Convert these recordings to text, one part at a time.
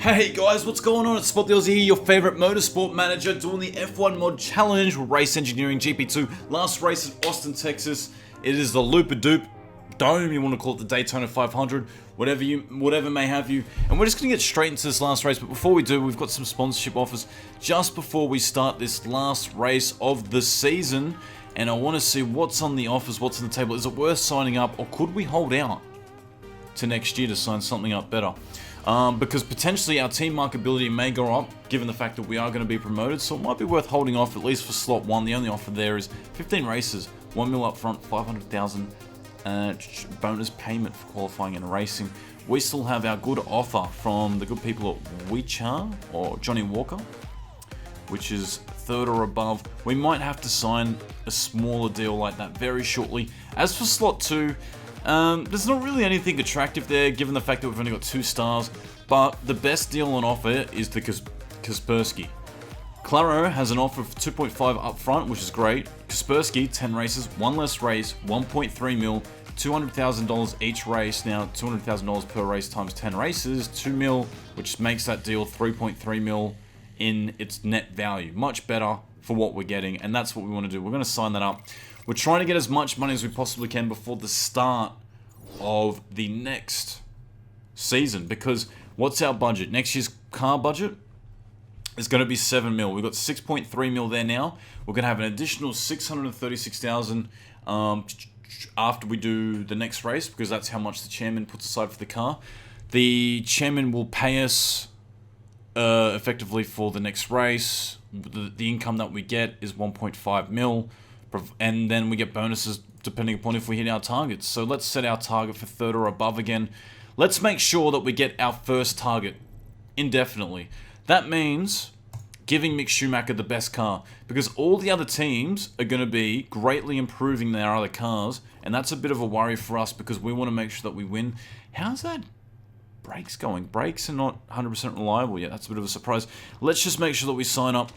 Hey guys, what's going on? It's Spot the Aussie here, your favourite motorsport manager, doing the F1 Mod Challenge with Race Engineering GP2. Last race in Austin, Texas. It is the Loop-a-Doop Dome, you want to call it the Daytona 500, whatever may have you. And we're just going to get straight into this last race, but before we do, we've got some sponsorship offers just before we start this last race of the season. And I want to see what's on the offers, what's on the table. Is it worth signing up, or could we hold out to next year to sign something up better? Because potentially our team markability may go up, given the fact that we are going to be promoted, so it might be worth holding off at least for slot 1. The only offer there is 15 races, 1 mil up front, 500,000 bonus payment for qualifying and racing. We still have our good offer from the good people at Weichar, or Johnny Walker, which is 3rd or above. We might have to sign a smaller deal like that very shortly. As for slot 2, there's not really anything attractive there, given the fact that we've only got 2 stars, but the best deal on offer is the Kaspersky. Claro has an offer of 2.5 up front, which is great. Kaspersky, 10 races, 1 less race, 1.3 mil, $200,000 each race. Now, $200,000 per race times 10 races, 2 mil, which makes that deal 3.3 mil in its net value. Much better for what we're getting, and that's what we want to do. We're going to sign that up. We're trying to get as much money as we possibly can before the start of the next season, because what's our budget? Next year's car budget is going to be 7 mil. We've got 6.3 mil there now. We're going to have an additional 636,000 after we do the next race, because that's how much the chairman puts aside for the car. The chairman will pay us effectively for the next race. The income that we get is 1.5 mil. And then we get bonuses depending upon if we hit our targets. So let's set our target for 3rd or above again. Let's make sure that we get our first target indefinitely. That means giving Mick Schumacher the best car, because all the other teams are going to be greatly improving their other cars, and that's a bit of a worry for us because we want to make sure that we win. How's that brakes going? Brakes are not 100% reliable yet. That's a bit of a surprise. Let's just make sure that we sign up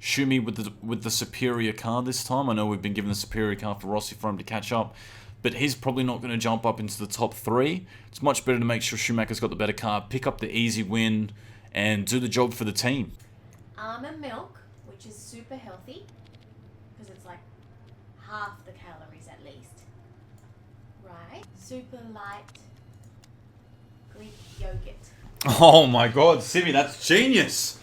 Schumi with the superior car this time. I know we've been given the superior car for Rossi for him to catch up, but he's probably not going to jump up into the top 3. It's much better to make sure Schumacher's got the better car, pick up the easy win, and do the job for the team. Almond milk, which is super healthy, because it's like half the calories at least. Right? Super light Greek yogurt. Oh my god, Simi, that's genius!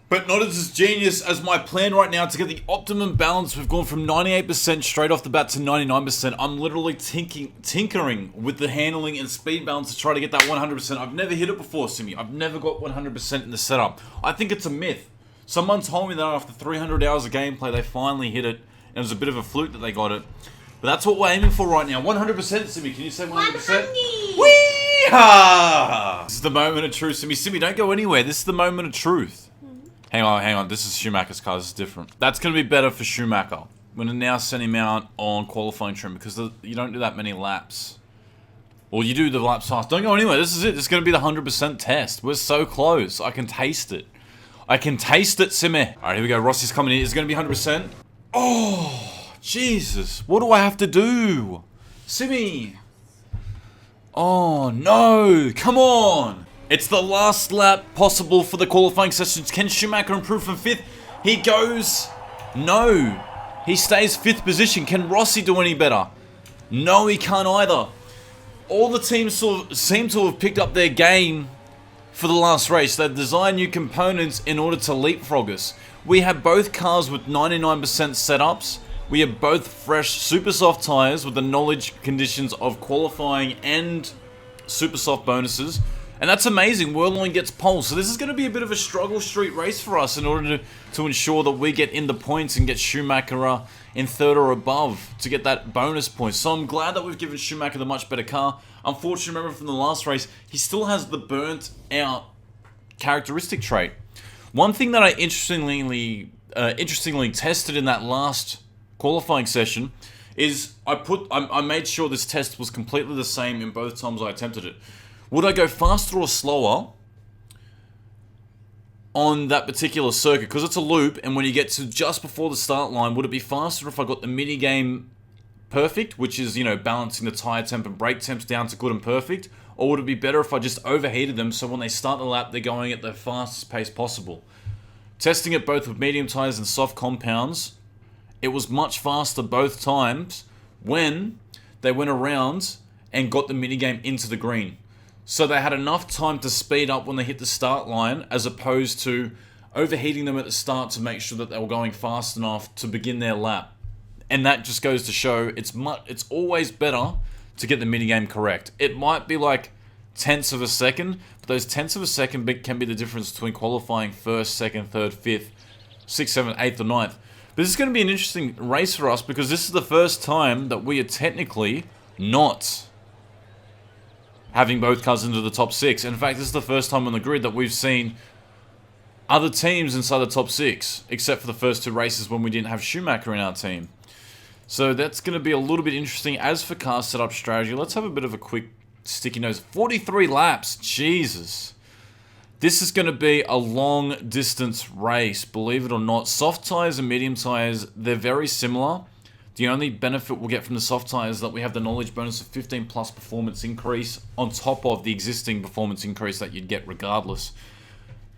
But not as genius as my plan right now to get the optimum balance. We've gone from 98% straight off the bat to 99%. I'm literally tinkering with the handling and speed balance to try to get that 100%. I've never hit it before, Simi. I've never got 100% in the setup. I think it's a myth. Someone told me that after 300 hours of gameplay, they finally hit it. And it was a bit of a fluke that they got it. But that's what we're aiming for right now. 100%, Simi. Can you say 100%? Wee-ha! This is the moment of truth, Simi. Simi, don't go anywhere. This is the moment of truth. Hang on, this is Schumacher's car, this is different. That's going to be better for Schumacher. I'm going to now send him out on qualifying trim, because you don't do that many laps. Or you do the laps fast. Don't go anywhere, this is it. This is going to be the 100% test. We're so close. I can taste it. I can taste it, Simi. Alright, here we go. Rossi's coming in. It's going to be 100%. Oh, Jesus. What do I have to do? Simi. Oh, no. Come on. It's the last lap possible for the qualifying sessions. Can Schumacher improve from 5th? He goes... No. He stays 5th position. Can Rossi do any better? No, he can't either. All the teams sort of seem to have picked up their game for the last race. They've designed new components in order to leapfrog us. We have both cars with 99% setups. We have both fresh super soft tyres with the knowledge conditions of qualifying and super soft bonuses. And that's amazing. Werlein gets pole. So this is going to be a bit of a struggle street race for us in order to ensure that we get in the points and get Schumacher in 3rd or above to get that bonus point. So I'm glad that we've given Schumacher the much better car. Unfortunately, remember from the last race, he still has the burnt out characteristic trait. One thing that I interestingly tested in that last qualifying session is I made sure this test was completely the same in both times I attempted it. Would I go faster or slower on that particular circuit? Because it's a loop, and when you get to just before the start line, would it be faster if I got the mini game perfect, which is, you know, balancing the tyre temp and brake temps down to good and perfect? Or would it be better if I just overheated them so when they start the lap, they're going at the fastest pace possible? Testing it both with medium tyres and soft compounds, it was much faster both times when they went around and got the minigame into the green. So they had enough time to speed up when they hit the start line, as opposed to overheating them at the start to make sure that they were going fast enough to begin their lap. And that just goes to show it's always better to get the minigame correct. It might be like tenths of a second, but those tenths of a second can be the difference between qualifying first, second, third, fifth, sixth, seventh, eighth, or ninth. But this is going to be an interesting race for us because this is the first time that we are technically not having both cars into the top 6. In fact, this is the first time on the grid that we've seen other teams inside the top 6, except for the first 2 races when we didn't have Schumacher in our team. So that's going to be a little bit interesting. As for car setup strategy, let's have a bit of a quick sticky nose. 43 laps, Jesus. This is going to be a long distance race, believe it or not. Soft tyres and medium tyres, they're very similar. The only benefit we'll get from the soft tyres is that we have the knowledge bonus of 15 plus performance increase on top of the existing performance increase that you'd get regardless.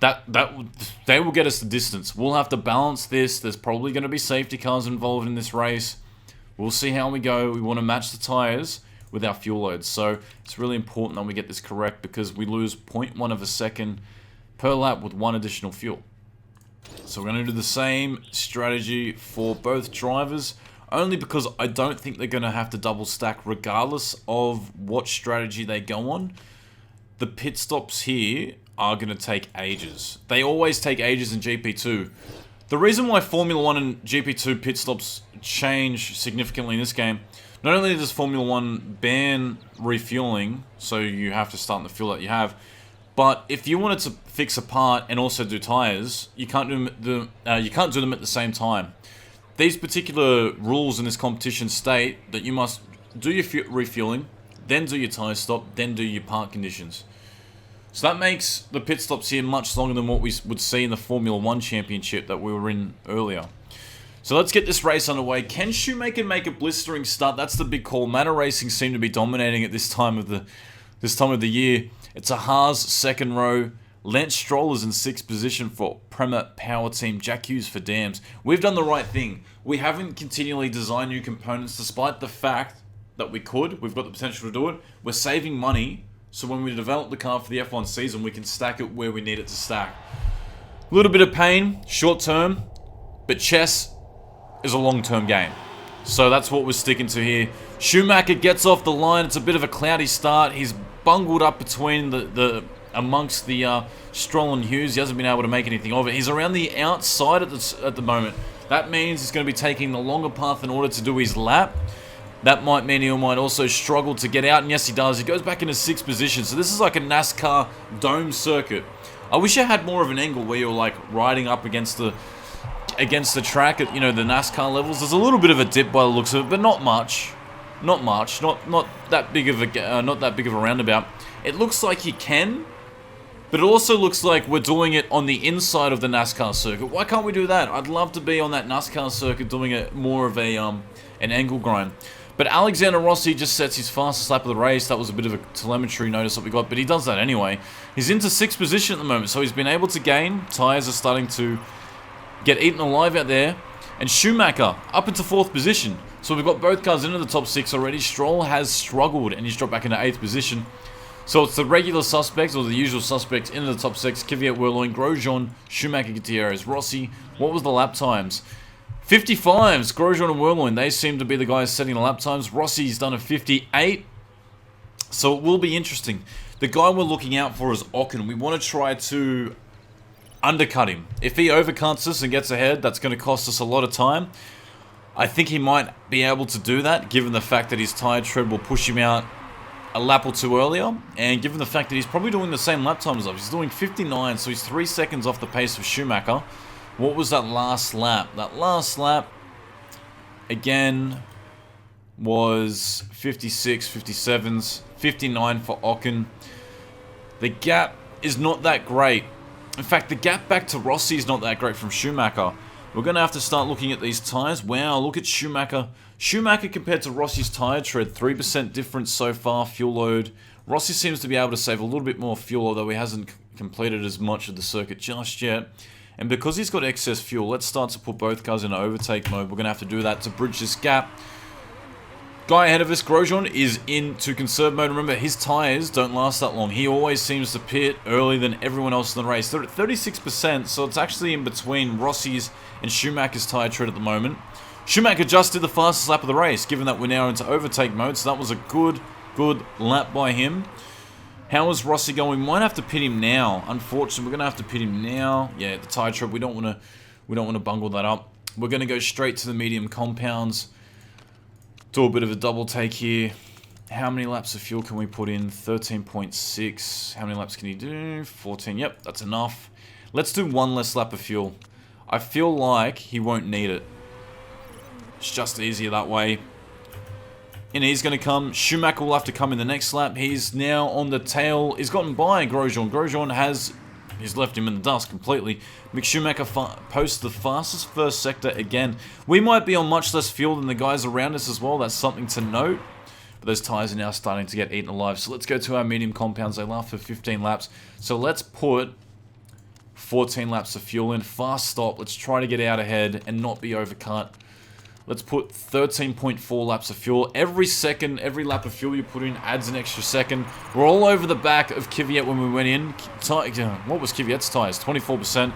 They will get us the distance. We'll have to balance this. There's probably going to be safety cars involved in this race. We'll see how we go. We want to match the tyres with our fuel loads. So it's really important that we get this correct because we lose 0.1 of a second per lap with 1 additional fuel. So we're going to do the same strategy for both drivers, only because I don't think they're going to have to double stack regardless of what strategy they go on. The pit stops here are going to take ages. They always take ages in GP2. The reason why Formula 1 and GP2 pit stops change significantly in this game, not only does Formula 1 ban refueling, so you have to start in the fuel that you have, but if you wanted to fix a part and also do tyres, you can't do them at the same time. These particular rules in this competition state that you must do your refueling, then do your tyre stop, then do your part conditions. So that makes the pit stops here much longer than what we would see in the Formula 1 Championship that we were in earlier. So let's get this race underway. Can Schumacher make a blistering start? That's the big call. Manor Racing seem to be dominating at this time of the year. It's a Haas second row. Lance Stroll is in 6th position for Prema Power Team. Jack Hughes for Dams. We've done the right thing. We haven't continually designed new components despite the fact that we could. We've got the potential to do it. We're saving money, so when we develop the car for the F1 season, we can stack it where we need it to stack. A little bit of pain, short term, but chess is a long-term game. So that's what we're sticking to here. Schumacher gets off the line. It's a bit of a cloudy start. He's bungled up between amongst the Stroll and Hughes. He hasn't been able to make anything of it. He's around the outside at the moment. That means he's going to be taking the longer path in order to do his lap. That might mean he might also struggle to get out, and yes he does. He goes back into 6th position. So this is like a NASCAR dome circuit. I wish I had more of an angle where you're like riding up against the track at, you know, the NASCAR levels. There's a little bit of a dip by the looks of it, but not much. Not that big of a roundabout. It looks like you can, but it also looks like we're doing it on the inside of the NASCAR circuit. Why can't we do that? I'd love to be on that NASCAR circuit doing it more of an angle grind. But Alexander Rossi just sets his fastest lap of the race. That was a bit of a telemetry notice that we got, but he does that anyway. He's into 6th position at the moment, so he's been able to gain. Tyres are starting to get eaten alive out there. And Schumacher up into 4th position. So we've got both cars into the top 6 already. Stroll has struggled and he's dropped back into 8th position. So it's the regular suspects, or the usual suspects, into the top 6. Kvyat, Wehrlein, Grosjean, Schumacher, Gutierrez, Rossi. What was the lap times? 55s, Grosjean and Wehrlein. They seem to be the guys setting the lap times. Rossi's done a 58. So it will be interesting. The guy we're looking out for is Ocon. We want to try to undercut him. If he overcuts us and gets ahead, that's going to cost us a lot of time. I think he might be able to do that, given the fact that his tyre tread will push him out a lap or two earlier, and given the fact that he's probably doing the same lap time as us. He's doing 59, so he's 3 seconds off the pace of Schumacher. What was that last lap? That last lap, again, was 56, 57s, 59 for Ocon. The gap is not that great. In fact, the gap back to Rossi is not that great from Schumacher. We're going to have to start looking at these tyres. Wow, look at Schumacher Schumacher compared to Rossi's tyre tread, 3% difference so far, fuel load. Rossi seems to be able to save a little bit more fuel, although he hasn't completed as much of the circuit just yet. And because he's got excess fuel, let's start to put both cars into overtake mode. We're going to have to do that to bridge this gap. Guy ahead of us, Grosjean, is into conserve mode. Remember, his tyres don't last that long. He always seems to pit earlier than everyone else in the race. They're at 36%, so it's actually in between Rossi's and Schumacher's tyre tread at the moment. Schumacher just did the fastest lap of the race, given that we're now into overtake mode, so that was a good lap by him. How is Rossi going? We might have to pit him now. Unfortunately, we're going to have to pit him now. Yeah, the tyre tread, we don't want to bungle that up. We're going to go straight to the medium compounds. Do a bit of a double take here. How many laps of fuel can we put in? 13.6. How many laps can he do? 14. Yep, that's enough. Let's do one less lap of fuel. I feel like he won't need it. It's just easier that way. And he's going to come. Schumacher will have to come in the next lap. He's now on the tail. He's gotten by Grosjean. Grosjean he's left him in the dust completely. Mick Schumacher posts the fastest first sector again. We might be on much less fuel than the guys around us as well. That's something to note. But those tyres are now starting to get eaten alive. So let's go to our medium compounds. They last for 15 laps. So let's put 14 laps of fuel in. Fast stop. Let's try to get out ahead and not be overcut. Let's put 13.4 laps of fuel. Every lap of fuel you put in adds an extra second. We're all over the back of Kvyat when we went in. What was Kvyat's tyres? 24%.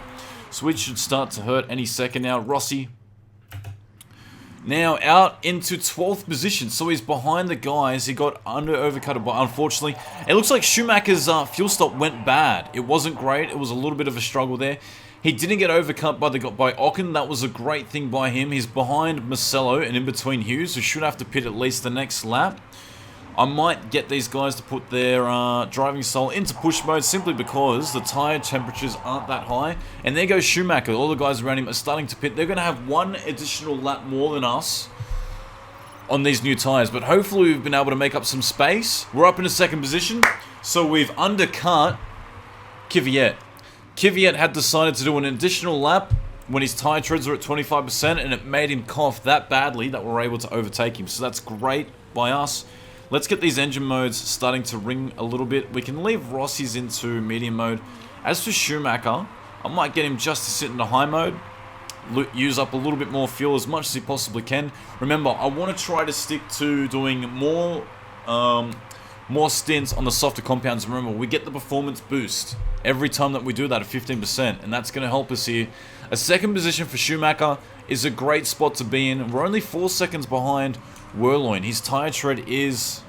So we should start to hurt any second now. Rossi now out into 12th position. So he's behind the guys. He got overcutted by, unfortunately. It looks like Schumacher's fuel stop went bad. It wasn't great. It was a little bit of a struggle there. He didn't get overcut by Ocon. That was a great thing by him. He's behind Marcello and in between Hughes, who should have to pit at least the next lap. I might get these guys to put their driving style into push mode simply because the tyre temperatures aren't that high. And there goes Schumacher. All the guys around him are starting to pit. They're going to have one additional lap more than us on these new tyres. But hopefully we've been able to make up some space. We're up in a second position. So we've undercut Kvyat. Kvyat had decided to do an additional lap when his tyre treads were at 25%, and it made him cough that badly that we're able to overtake him. So that's great by us. Let's get these engine modes starting to ring a little bit. We can leave Rossi's into medium mode. As for Schumacher, I might get him just to sit into high mode, use up a little bit more fuel as much as he possibly can. Remember, I want to try to stick to doing more stints on the softer compounds. Remember, we get the performance boost every time that we do that at 15%, and that's going to help us here. A second position for Schumacher is a great spot to be in. We're only 4 seconds behind Wehrlein. His tyre tread is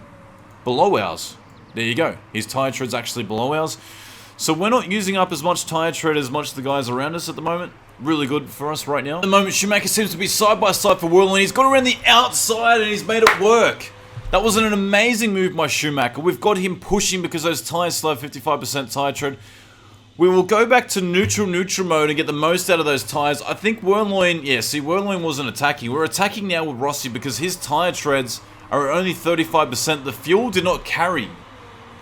below ours. There you go. His tyre tread's actually below ours. So we're not using up as much tyre tread as much of the guys around us at the moment. Really good for us right now. At the moment, Schumacher seems to be side by side for Wehrlein. He's got around the outside and he's made it work. That was an amazing move by Schumacher. We've got him pushing because those tyres still have 55% tyre tread. We will go back to neutral mode and get the most out of those tyres. I think Wehrlein, yeah, see, Wehrlein wasn't attacking. We're attacking now with Rossi because his tyre treads are only 35%. The fuel did not carry.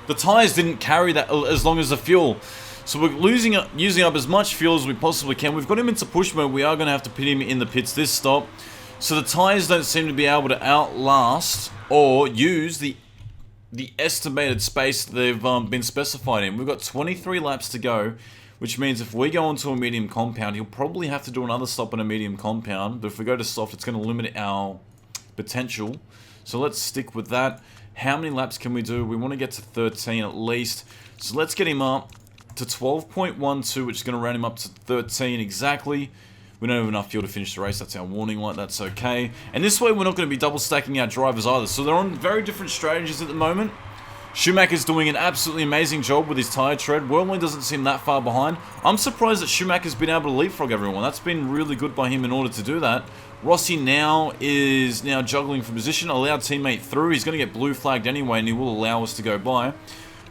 The tyres didn't carry that as long as the fuel. So we're using up as much fuel as we possibly can. We've got him into push mode. We are going to have to pit him in the pits this stop. So the tyres don't seem to be able to outlast or use the estimated space that they've been specified in. We've got 23 laps to go, which means if we go onto a medium compound, he'll probably have to do another stop on a medium compound. But if we go to soft, it's going to limit our potential. So let's stick with that. How many laps can we do? We want to get to 13 at least. So let's get him up to 12.12, which is going to round him up to 13 exactly. We don't have enough fuel to finish the race. That's our warning light. That's okay. And this way, we're not going to be double stacking our drivers either. So they're on very different strategies at the moment. Schumacher's doing an absolutely amazing job with his tyre tread. Wehrlein doesn't seem that far behind. I'm surprised that Schumacher's been able to leapfrog everyone. That's been really good by him in order to do that. Rossi is now juggling for position. Allowed teammate through. He's going to get blue flagged anyway, and he will allow us to go by.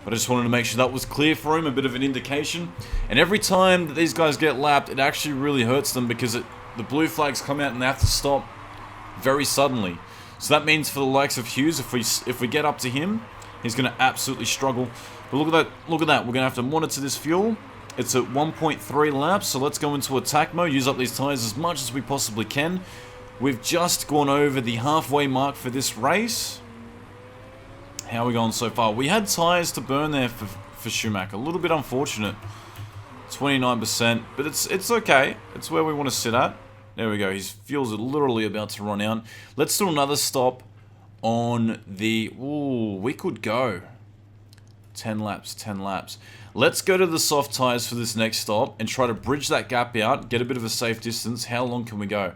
But I just wanted to make sure that was clear for him, a bit of an indication. And every time that these guys get lapped, it actually really hurts them because the blue flags come out and they have to stop very suddenly. So that means for the likes of Hughes, if we get up to him, he's going to absolutely struggle. But look at that. We're going to have to monitor this fuel. It's at 1.3 laps, so let's go into attack mode, use up these tyres as much as we possibly can. We've just gone over the halfway mark for this race. How are we going so far? We had tyres to burn there for Schumacher. A little bit unfortunate. 29%, but it's okay. It's where we want to sit at. There we go. His fuel's literally about to run out. Let's do another stop on the... Ooh, we could go 10 laps, 10 laps. Let's go to the soft tyres for this next stop and try to bridge that gap out, get a bit of a safe distance. How long can we go?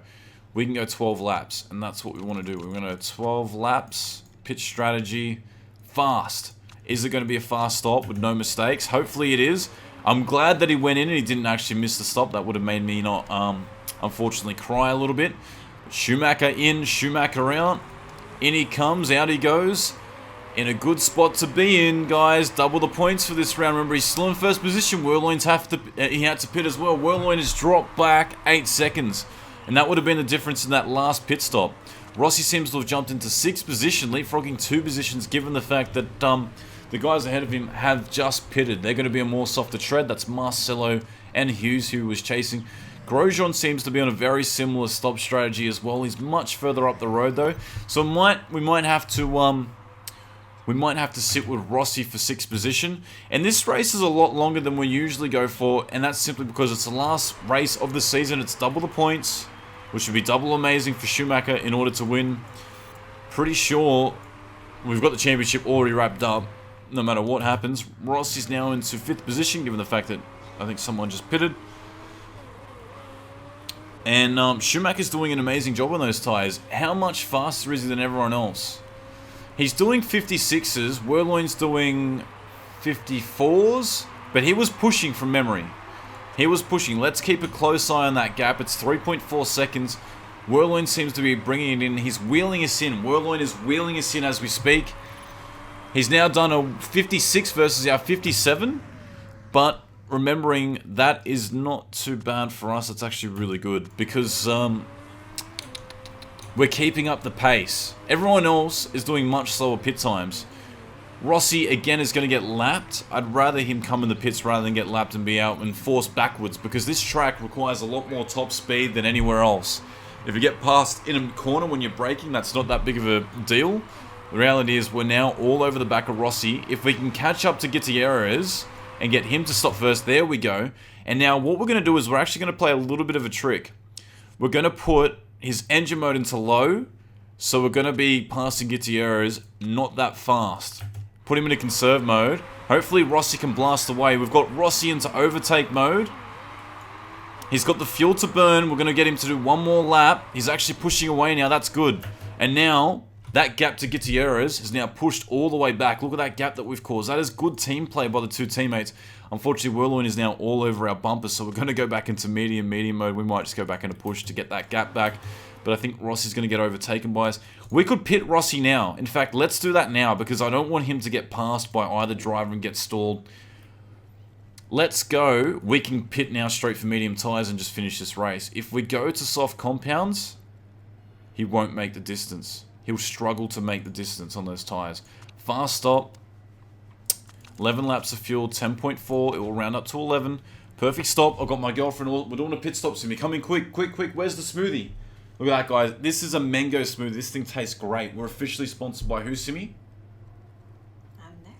We can go 12 laps, and that's what we want to do. We're going to go 12 laps, pit strategy, fast. Is it going to be a fast stop with no mistakes? Hopefully it is. I'm glad that he went in and he didn't actually miss the stop. That would have made me not, unfortunately, cry a little bit. Schumacher in, Schumacher out. In he comes, out he goes. In a good spot to be in, guys. Double the points for this round. Remember, he's still in first position. Wehrlein's he had to pit as well. Wehrlein has dropped back 8 seconds. And that would have been the difference in that last pit stop. Rossi seems to have jumped into 6th position, leapfrogging 2 positions, given the fact that the guys ahead of him have just pitted. They're going to be a more softer tread. That's Marcelo and Hughes, who was chasing. Grosjean seems to be on a very similar stop strategy as well. He's much further up the road, though. So we might have to sit with Rossi for 6th position. And this race is a lot longer than we usually go for, and that's simply because it's the last race of the season. It's double the points, which would be double amazing for Schumacher in order to win. Pretty sure we've got the championship already wrapped up, no matter what happens. Rossi's now into 5th position, given the fact that I think someone just pitted. And Schumacher's doing an amazing job on those tyres. How much faster is he than everyone else? He's doing 56s, Wehrlein's doing 54s, but he was pushing from memory. He was pushing. Let's keep a close eye on that gap. It's 3.4 seconds. Wehrlein seems to be bringing it in. He's wheeling us in. Wehrlein is wheeling us in as we speak. He's now done a 56 versus our 57, but remembering that is not too bad for us. It's actually really good because we're keeping up the pace. Everyone else is doing much slower pit times. Rossi, again, is going to get lapped. I'd rather him come in the pits rather than get lapped and be out and forced backwards because this track requires a lot more top speed than anywhere else. If you get past in a corner when you're braking, that's not that big of a deal. The reality is we're now all over the back of Rossi. If we can catch up to Gutierrez and get him to stop first, there we go. And now what we're going to do is we're actually going to play a little bit of a trick. We're going to put his engine mode into low, so we're going to be passing Gutierrez not that fast. Put him into conserve mode. Hopefully Rossi can blast away. We've got Rossi into overtake mode. He's got the fuel to burn. We're going to get him to do one more lap. He's actually pushing away now. That's good. And now that gap to Gutierrez is now pushed all the way back. Look at that gap that we've caused. That is good team play by the two teammates. Unfortunately, Wehrlein is now all over our bumpers, so we're going to go back into medium mode. We might just go back into push to get that gap back. But I think Rossi's going to get overtaken by us. We could pit Rossi now. In fact, let's do that now because I don't want him to get passed by either driver and get stalled. Let's go. We can pit now straight for medium tyres and just finish this race. If we go to soft compounds, he won't make the distance. He'll struggle to make the distance on those tyres. Fast stop. 11 laps of fuel, 10.4. It will round up to 11. Perfect stop. I've got my girlfriend. We're doing a pit stop soon. Come in quick. Where's the smoothie? Look at that, guys. This is a mango smoothie. This thing tastes great. We're officially sponsored by who, Simi? I'm there.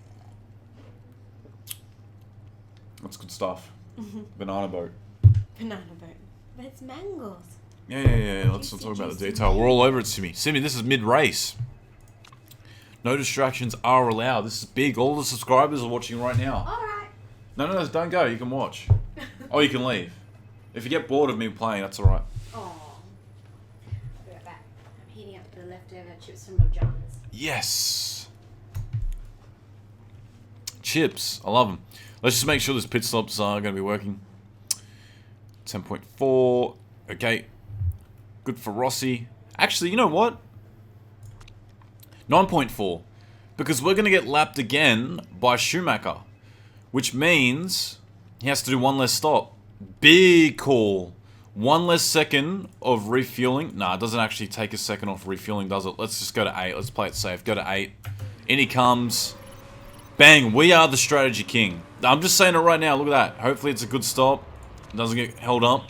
That's good stuff. Banana boat. Banana boat. But it's mangoes. Yeah. Let's not talk about the detail. We're all over it, Simi. Simi, this is mid-race. No distractions are allowed. This is big. All the subscribers are watching right now. Alright. No, don't go. You can watch. Or you can leave. If you get bored of me playing, that's alright. Oh. I'll be right back. I'm heating up the leftover chips from Romain's. Yes. Chips. I love them. Let's just make sure those pit stops are going to be working. 10.4. Okay. Good for Rossi. Actually, you know what? 9.4. Because we're going to get lapped again by Schumacher. Which means he has to do one less stop. Big call. One less second of refueling. Nah, it doesn't actually take a second off refueling, does it? Let's just go to 8. Let's play it safe. Go to 8. In he comes. Bang. We are the strategy king. I'm just saying it right now. Look at that. Hopefully it's a good stop. It doesn't get held up.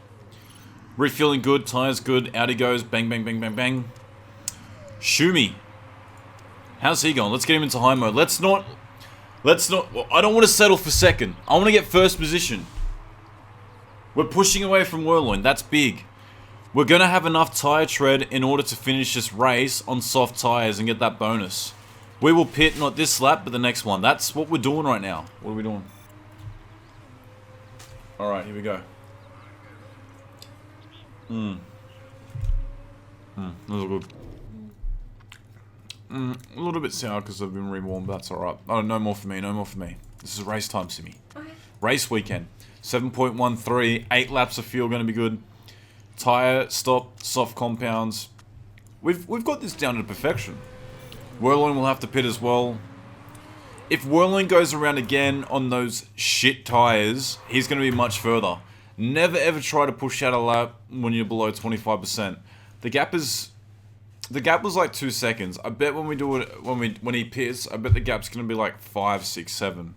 Refueling good, tyres good, out he goes, bang, bang, bang, bang, bang. Schumi. How's he going? Let's get him into high mode. Let's not, well, I don't want to settle for second. I want to get first position. We're pushing away from Whirlwind, that's big. We're going to have enough tyre tread in order to finish this race on soft tyres and get that bonus. We will pit, not this lap, but the next one. That's what we're doing right now. What are we doing? Alright, here we go. Those are good. A little bit sour because I've been rewarmed, but that's alright. Oh, no more for me, no more for me. This is race time, Simi. Okay. Race weekend. 7.13, 8 laps of fuel, going to be good. Tyre, stop, soft compounds. We've got this down to perfection. Whirlwind will have to pit as well. If Whirlwind goes around again on those shit tyres, he's going to be much further. Never ever try to push out a lap when you're below 25%. The gap was like 2 seconds. I bet when we do it, when he pits, I bet the gap's going to be like 5, 6, 7.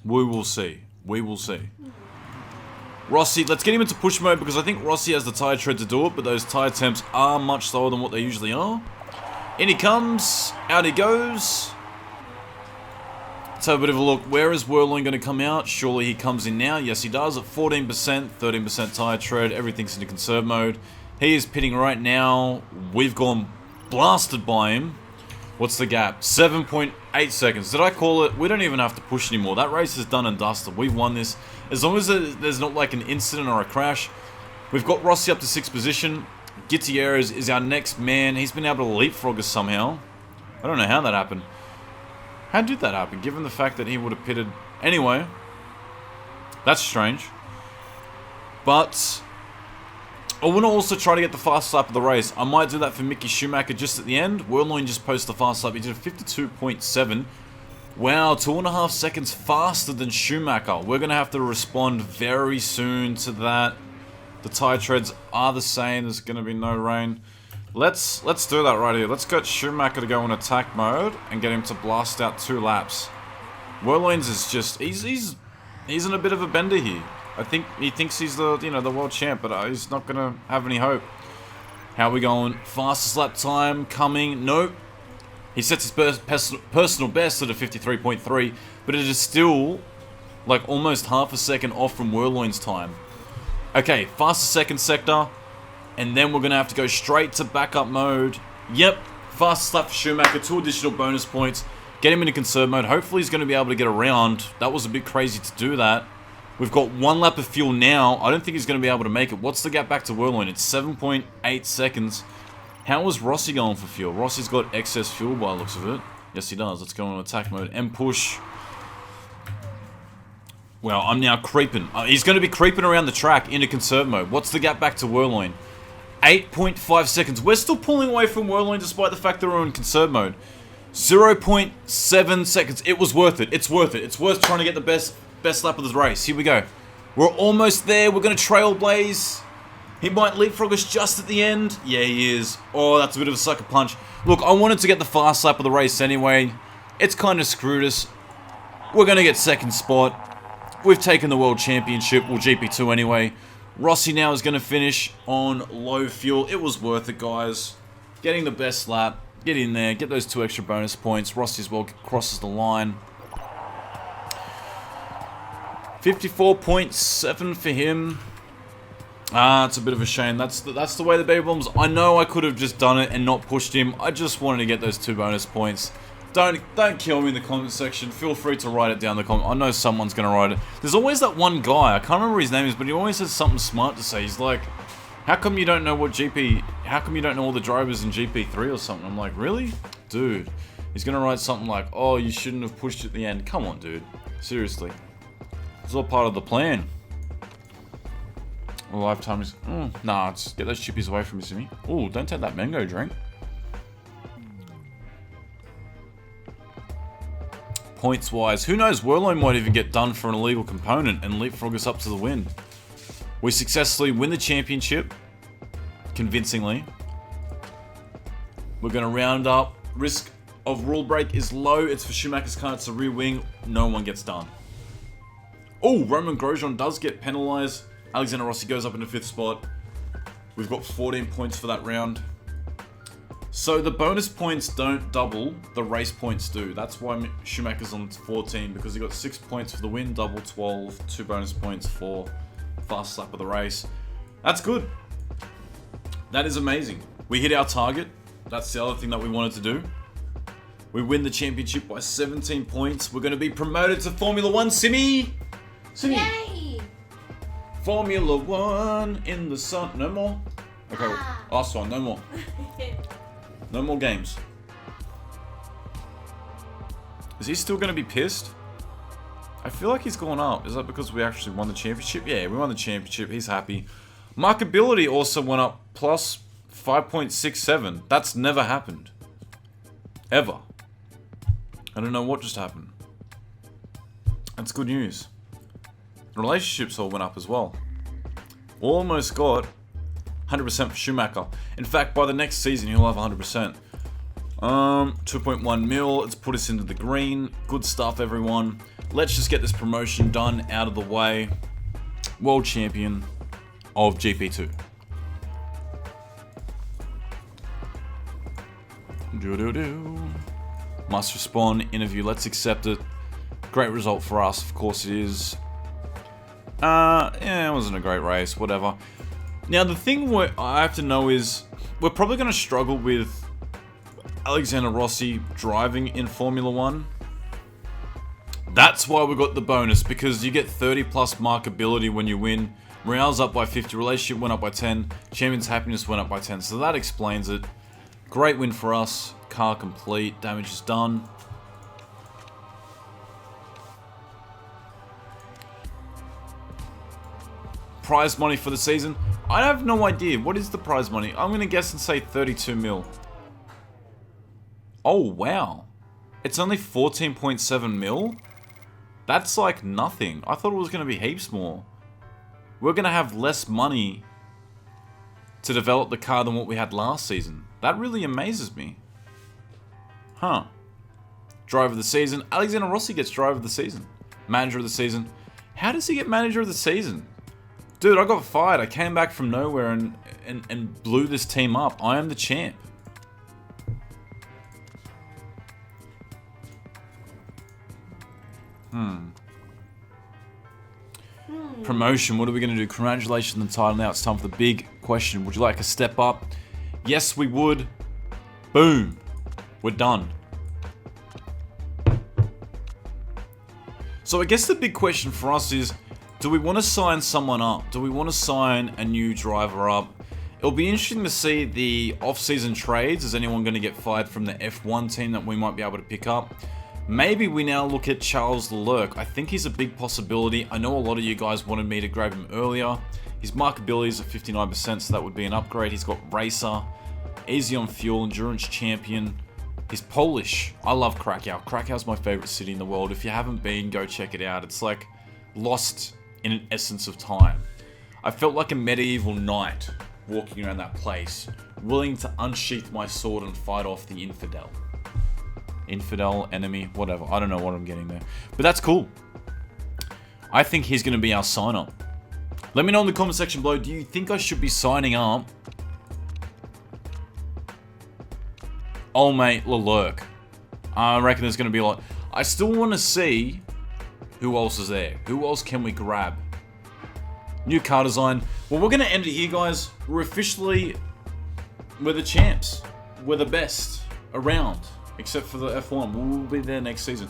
We will see. We will see. Rossi, let's get him into push mode because I think Rossi has the tyre tread to do it, but those tyre temps are much slower than what they usually are. In he comes, out he goes. Let's have a bit of a look. Where is Whirlwind going to come out? Surely he comes in now. Yes, he does at 14%, 13% tyre tread. Everything's into conserve mode. He is pitting right now. We've gone blasted by him. What's the gap? 7.8 seconds. Did I call it? We don't even have to push anymore. That race is done and dusted. We've won this. As long as there's not like an incident or a crash. We've got Rossi up to 6th position. Gutierrez is our next man. He's been able to leapfrog us somehow. I don't know how that happened. How did that happen, given the fact that he would have pitted? Anyway, that's strange. But I want to also try to get the fast lap of the race. I might do that for Mick Schumacher just at the end. Whirlwind just posted the fast lap. He did a 52.7. Wow, 2.5 seconds faster than Schumacher. We're going to have to respond very soon to that. The tyre treads are the same. There's going to be no rain. Let's do that right here. Let's get Schumacher to go in attack mode and get him to blast out 2 laps. Whirlwinds is just he's in a bit of a bender here. I think he thinks he's the the world champ, but he's not gonna have any hope. How are we going? Fastest lap time coming? Nope. He sets his personal best at a 53.3, but it is still like almost half a second off from Whirlwind's time. Okay, fastest second sector. And then we're going to have to go straight to backup mode. Yep, fastest lap for Schumacher, 2 additional bonus points. Get him into conserve mode. Hopefully he's going to be able to get around. That was a bit crazy to do that. We've got 1 lap of fuel now. I don't think he's going to be able to make it. What's the gap back to Whirlwind? It's 7.8 seconds. How is Rossi going for fuel? Rossi's got excess fuel by the looks of it. Yes, he does. Let's go in attack mode and push. Well, I'm now creeping. He's going to be creeping around the track into conserve mode. What's the gap back to Whirlwind? 8.5 seconds. We're still pulling away from Whirlwind despite the fact that we're in conserve mode. 0.7 seconds. It was worth it. It's worth it. It's worth trying to get the best lap of the race. Here we go. We're almost there. We're going to trailblaze. He might leapfrog us just at the end. Yeah, he is. Oh, that's a bit of a sucker punch. Look, I wanted to get the fast lap of the race anyway. It's kind of screwed us. We're going to get second spot. We've taken the World Championship. Well, GP2 anyway. Rossi now is going to finish on low fuel. It was worth it, guys. Getting the best lap. Get in there. Get those 2 extra bonus points. Rossi as well crosses the line. 54.7 for him. It's a bit of a shame. That's the way the baby bombs. I know I could have just done it and not pushed him. I just wanted to get those 2 bonus points. Don't kill me in the comment section. Feel free to write it down in the comment. I know someone's going to write it. There's always that one guy. I can't remember his name is, but he always has something smart to say. He's like, how come you don't know what GP... How come you don't know all the drivers in GP3 or something? I'm like, really? Dude. He's going to write something like, oh, you shouldn't have pushed at the end. Come on, dude. Seriously. It's all part of the plan. A lifetime is... nah, just get those chippies away from me, Simi. Oh, don't take that mango drink. Points-wise, who knows, Whirlwind might even get done for an illegal component and leapfrog us up to the win. We successfully win the championship, convincingly. We're going to round up. Risk of rule break is low. It's for Schumacher's car, it's a rear wing. No one gets done. Oh, Romain Grosjean does get penalised. Alexander Rossi goes up into 5th spot. We've got 14 points for that round. So the bonus points don't double, the race points do. That's why Schumacher's on 14, because he got 6 points for the win, double 12, 2 bonus points for fast lap of the race. That's good. That is amazing. We hit our target. That's the other thing that we wanted to do. We win the championship by 17 points. We're going to be promoted to Formula 1, Simi! Simi! Yay! Formula 1 in the sun. No more? Okay, last one, no more. No more games. Is he still going to be pissed? I feel like he's gone up. Is that because we actually won the championship? Yeah, we won the championship. He's happy. Markability also went up plus 5.67. That's never happened. Ever. I don't know what just happened. That's good news. Relationships all went up as well. Almost got 100% for Schumacher. In fact, by the next season, he'll have 100%. 2.1 mil. Let's put us into the green. Good stuff, everyone. Let's just get this promotion done, out of the way. World champion of GP2. Must respond. Interview. Let's accept it. Great result for us. Of course it is. Yeah, it wasn't a great race. Whatever. Now, the thing I have to know is, we're probably going to struggle with Alexander Rossi driving in Formula 1. That's why we got the bonus, because you get 30 plus markability when you win. Morale's up by 50, relationship went up by 10, champion's happiness went up by 10, so that explains it. Great win for us. Car complete, damage is done. Prize money for the season? I have no idea. What is the prize money? I'm going to guess and say 32 mil. Oh, wow. It's only 14.7 mil? That's like nothing. I thought it was going to be heaps more. We're going to have less money to develop the car than what we had last season. That really amazes me. Huh. Driver of the season. Alexander Rossi gets driver of the season. Manager of the season. How does he get manager of the season? Dude, I got fired. I came back from nowhere and blew this team up. I am the champ. Promotion. What are we going to do? Congratulations on the title. Now it's time for the big question. Would you like a step up? Yes, we would. Boom. We're done. So I guess the big question for us is, do we want to sign someone up? Do we want to sign a new driver up? It'll be interesting to see the off-season trades. Is anyone going to get fired from the F1 team that we might be able to pick up? Maybe we now look at Charles Leclerc. I think he's a big possibility. I know a lot of you guys wanted me to grab him earlier. His markability is at 59%, so that would be an upgrade. He's got Racer, easy on fuel, endurance champion. He's Polish. I love Krakow. Krakow's my favorite city in the world. If you haven't been, go check it out. It's like lost in an essence of time. I felt like a medieval knight walking around that place, willing to unsheath my sword and fight off the infidel. Infidel, enemy, whatever. I don't know what I'm getting there. But that's cool. I think he's going to be our sign-up. Let me know in the comment section below, do you think I should be signing up old mate Leclerc? I reckon there's going to be a lot. I still want to see who else is there. Who else can we grab? New car design. Well, we're going to end it here, guys. We're the champs. We're the best around. Except for the F1. We'll be there next season.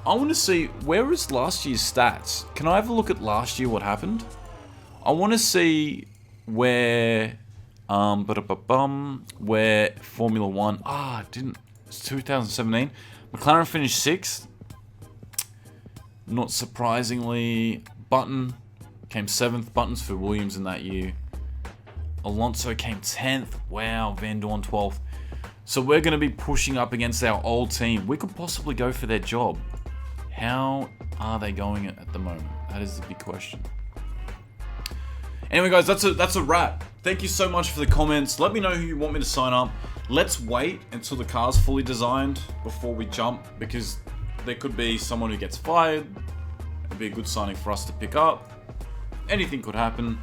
I want to see, where is last year's stats? Can I have a look at last year, what happened? I want to see where where Formula 1... It's 2017. McLaren finished 6th. Not surprisingly, Button came 7th. Button's for Williams in that year. Alonso came 10th. Wow, Van Dorn 12th. So we're going to be pushing up against our old team. We could possibly go for their job. How are they going at the moment? That is the big question. Anyway, guys, that's a wrap. Thank you so much for the comments. Let me know who you want me to sign up. Let's wait until the car's fully designed before we jump, because there could be someone who gets fired. It'd be a good signing for us to pick up. Anything could happen.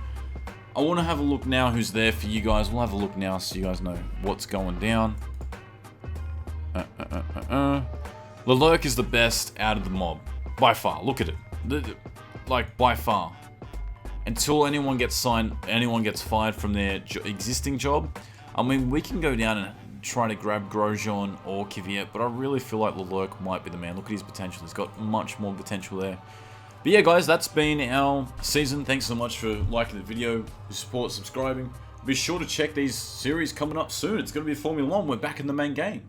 I want to have a look now who's there for you guys. We'll have a look now so you guys know what's going down. Leclerc is the best out of the mob. By far. Look at it. Like, by far. Until anyone gets fired from their existing job. I mean, we can go down and try to grab Grosjean or Kvyat, but I really feel like Leclerc might be the man. Look at his potential. He's got much more potential there. But yeah, guys, that's been our season. Thanks so much for liking the video, your support, subscribing. Be sure to check these series coming up soon. It's going to be Formula 1. We're back in the main game.